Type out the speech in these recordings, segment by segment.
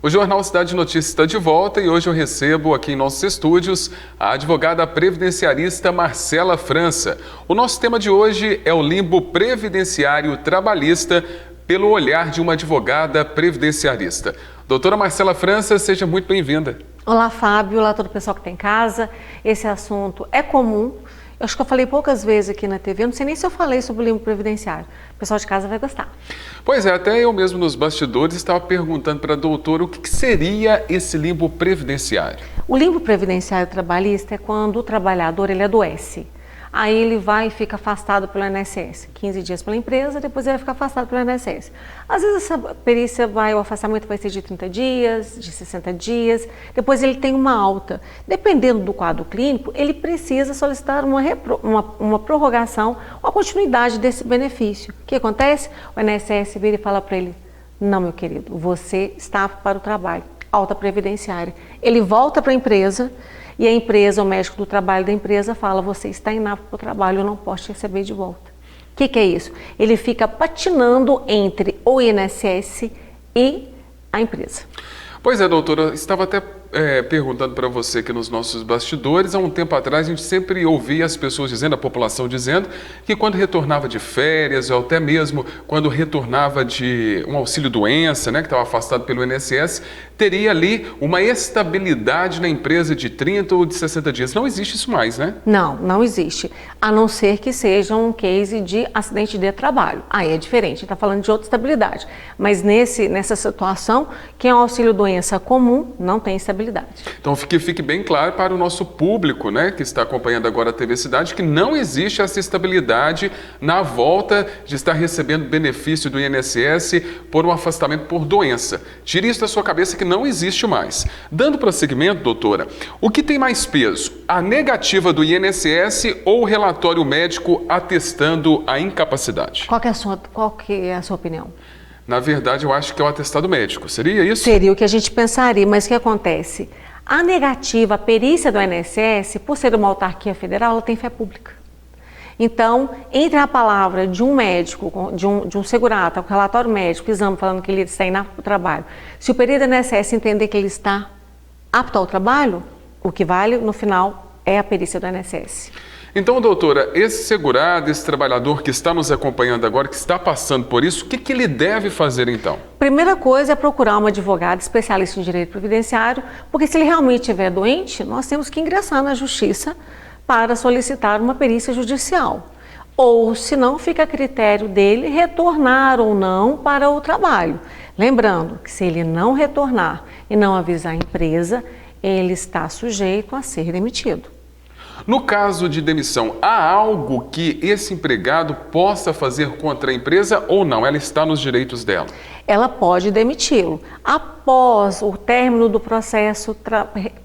O Jornal Cidade Notícias está de volta e hoje eu recebo aqui em nossos estúdios a advogada previdenciarista Marcela França. O nosso tema de hoje é o limbo previdenciário trabalhista pelo olhar de uma advogada previdenciarista. Doutora Marcela França, seja muito bem-vinda. Olá, Fábio. Olá, todo o pessoal que está em casa. Esse assunto é comum. Eu acho que eu falei poucas vezes aqui na TV, eu não sei nem se eu falei sobre o limbo previdenciário. O pessoal de casa vai gostar. Pois é, até eu mesmo nos bastidores estava perguntando para a doutora o que seria esse limbo previdenciário. O limbo previdenciário trabalhista é quando o trabalhador ele adoece. Aí ele vai e fica afastado pelo INSS, 15 dias pela empresa, depois ele vai ficar afastado pelo INSS. Às vezes essa perícia o afastamento vai ser de 30 dias, de 60 dias, depois ele tem uma alta. Dependendo do quadro clínico, ele precisa solicitar uma prorrogação, uma continuidade desse benefício. O que acontece? O INSS vira e fala para ele, não, meu querido, você está para o trabalho, alta previdenciária. Ele volta para a empresa, e a empresa, o médico do trabalho da empresa fala, você está inapto para o trabalho, eu não posso te receber de volta. O que é isso? Ele fica patinando entre o INSS e a empresa. Pois é, doutora, estava até perguntando para você aqui nos nossos bastidores, há um tempo atrás a gente sempre ouvia as pessoas dizendo, a população dizendo, que quando retornava de férias, ou até mesmo quando retornava de um auxílio-doença, né, que estava afastado pelo INSS, teria ali uma estabilidade na empresa de 30 ou de 60 dias. Não existe isso mais, né? Não, não existe. A não ser que seja um case de acidente de trabalho. Aí é diferente, a gente está falando de outra estabilidade. Mas nessa situação, quem é um auxílio-doença comum não tem estabilidade. Então que fique bem claro para o nosso público, né, que está acompanhando agora a TV Cidade, que não existe essa estabilidade na volta de estar recebendo benefício do INSS por um afastamento por doença. Tire isso da sua cabeça que não existe mais. Dando prosseguimento, doutora, o que tem mais peso? A negativa do INSS ou o relatório médico atestando a incapacidade? Qual que é a sua opinião? Na verdade, eu acho que é o atestado médico. Seria isso? Seria o que a gente pensaria, mas o que acontece? A negativa, a perícia do INSS, por ser uma autarquia federal, ela tem fé pública. Então, entre a palavra de um médico, de um segurata, o relatório médico, o exame falando que ele está inapto ao trabalho, se o perito do INSS entender que ele está apto ao trabalho, o que vale, no final, é a perícia do INSS. Então, doutora, esse segurado, esse trabalhador que está nos acompanhando agora, que está passando por isso, o que ele deve fazer então? Primeira coisa é procurar uma advogada especialista em direito previdenciário, porque se ele realmente estiver doente, nós temos que ingressar na justiça para solicitar uma perícia judicial. Ou, se não, fica a critério dele retornar ou não para o trabalho. Lembrando que se ele não retornar e não avisar a empresa, ele está sujeito a ser demitido. No caso de demissão, há algo que esse empregado possa fazer contra a empresa ou não? Ela está nos direitos dela? Ela pode demiti-lo. Após o término do processo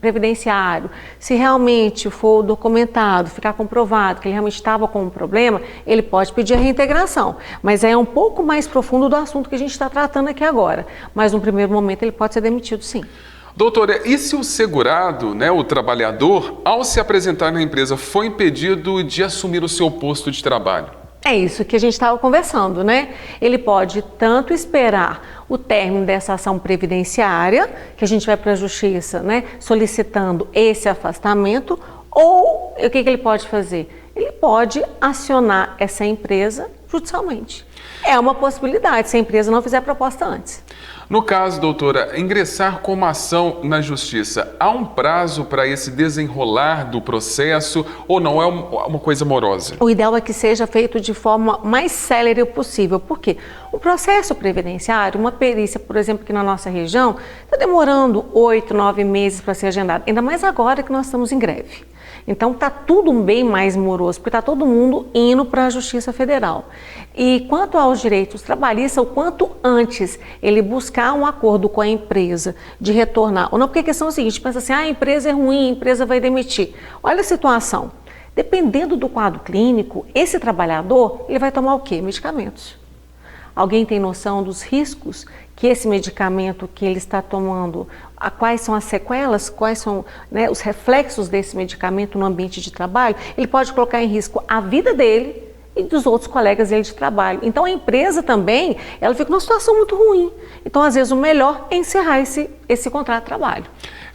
previdenciário, se realmente for documentado, ficar comprovado que ele realmente estava com um problema, ele pode pedir a reintegração. Mas é um pouco mais profundo do assunto que a gente está tratando aqui agora. Mas no primeiro momento ele pode ser demitido, sim. Doutora, e se o segurado, né, o trabalhador, ao se apresentar na empresa, foi impedido de assumir o seu posto de trabalho? É isso que a gente estava conversando, né? Ele pode tanto esperar o término dessa ação previdenciária, que a gente vai para a justiça, né, solicitando esse afastamento, ou o que ele pode fazer? Ele pode acionar essa empresa judicialmente. É uma possibilidade, se a empresa não fizer a proposta antes. No caso, doutora, ingressar com uma ação na justiça, há um prazo para esse desenrolar do processo ou não é uma coisa morosa? O ideal é que seja feito de forma mais célere possível. Por quê? O processo previdenciário, uma perícia, por exemplo, aqui na nossa região, está demorando 8, 9 meses para ser agendado, ainda mais agora que nós estamos em greve. Então está tudo bem mais moroso, porque está todo mundo indo para a Justiça Federal. E quanto aos direitos trabalhistas, o quanto antes ele buscar um acordo com a empresa de retornar, ou não, porque a questão é a seguinte, pensa assim, a empresa é ruim, a empresa vai demitir. Olha a situação, dependendo do quadro clínico, esse trabalhador, ele vai tomar o quê? Medicamentos. Alguém tem noção dos riscos que esse medicamento que ele está tomando, quais são as sequelas, quais são, né, os reflexos desse medicamento no ambiente de trabalho? Ele pode colocar em risco a vida dele e dos outros colegas dele de trabalho. Então a empresa também, ela fica numa situação muito ruim. Então às vezes o melhor é encerrar esse contrato de trabalho.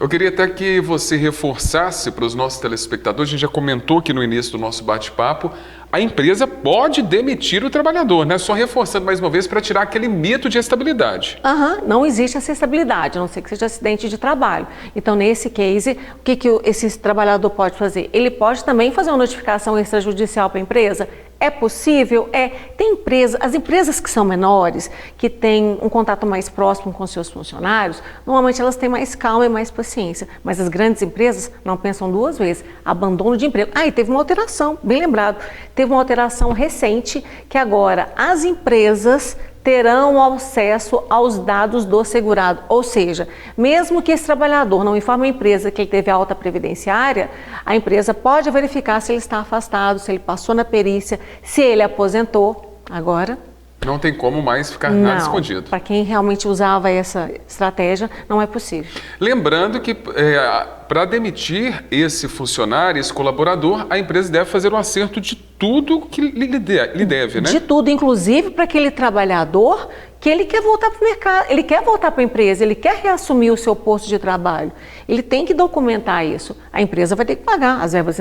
Eu queria até que você reforçasse para os nossos telespectadores, a gente já comentou aqui no início do nosso bate-papo, a empresa pode demitir o trabalhador, né? Só reforçando mais uma vez para tirar aquele mito de estabilidade. Não existe essa estabilidade, a não ser que seja acidente de trabalho. Então, nesse case, o que esse trabalhador pode fazer? Ele pode também fazer uma notificação extrajudicial para a empresa? É possível? Tem empresas, as empresas que são menores, que têm um contato mais próximo com seus funcionários, normalmente elas têm mais calma e mais paciência. Mas as grandes empresas não pensam duas vezes. Abandono de emprego. E teve uma alteração, bem lembrado. Teve uma alteração recente que agora as empresas terão acesso aos dados do segurado. Ou seja, mesmo que esse trabalhador não informe a empresa que ele teve alta previdenciária, a empresa pode verificar se ele está afastado, se ele passou na perícia, se ele aposentou. Agora, não tem como mais ficar nada escondido. Para quem realmente usava essa estratégia, não é possível. Lembrando que para demitir esse funcionário, esse colaborador, a empresa deve fazer um acerto de tudo que lhe deve, né? De tudo, inclusive para aquele trabalhador que ele quer voltar para o mercado, ele quer voltar para a empresa, ele quer reassumir o seu posto de trabalho. Ele tem que documentar isso. A empresa vai ter que pagar as verbas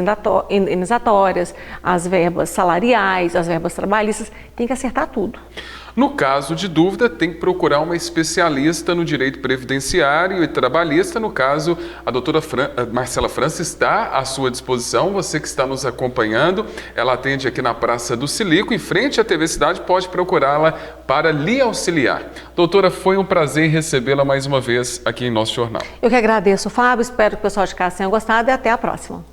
indenizatórias, as verbas salariais, as verbas trabalhistas, tem que acertar tudo. No caso de dúvida, tem que procurar uma especialista no direito previdenciário e trabalhista. No caso, a doutora Marcela França está à sua disposição. Você que está nos acompanhando, ela atende aqui na Praça do Silico, em frente à TV Cidade, pode procurá-la para lhe auxiliar. Doutora, foi um prazer recebê-la mais uma vez aqui em nosso jornal. Eu que agradeço, Fábio. Espero que o pessoal de casa tenha gostado e até a próxima.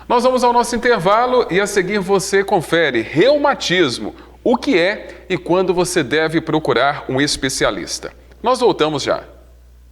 Nós vamos ao nosso intervalo e a seguir você confere reumatismo. O que é e quando você deve procurar um especialista. Nós voltamos já.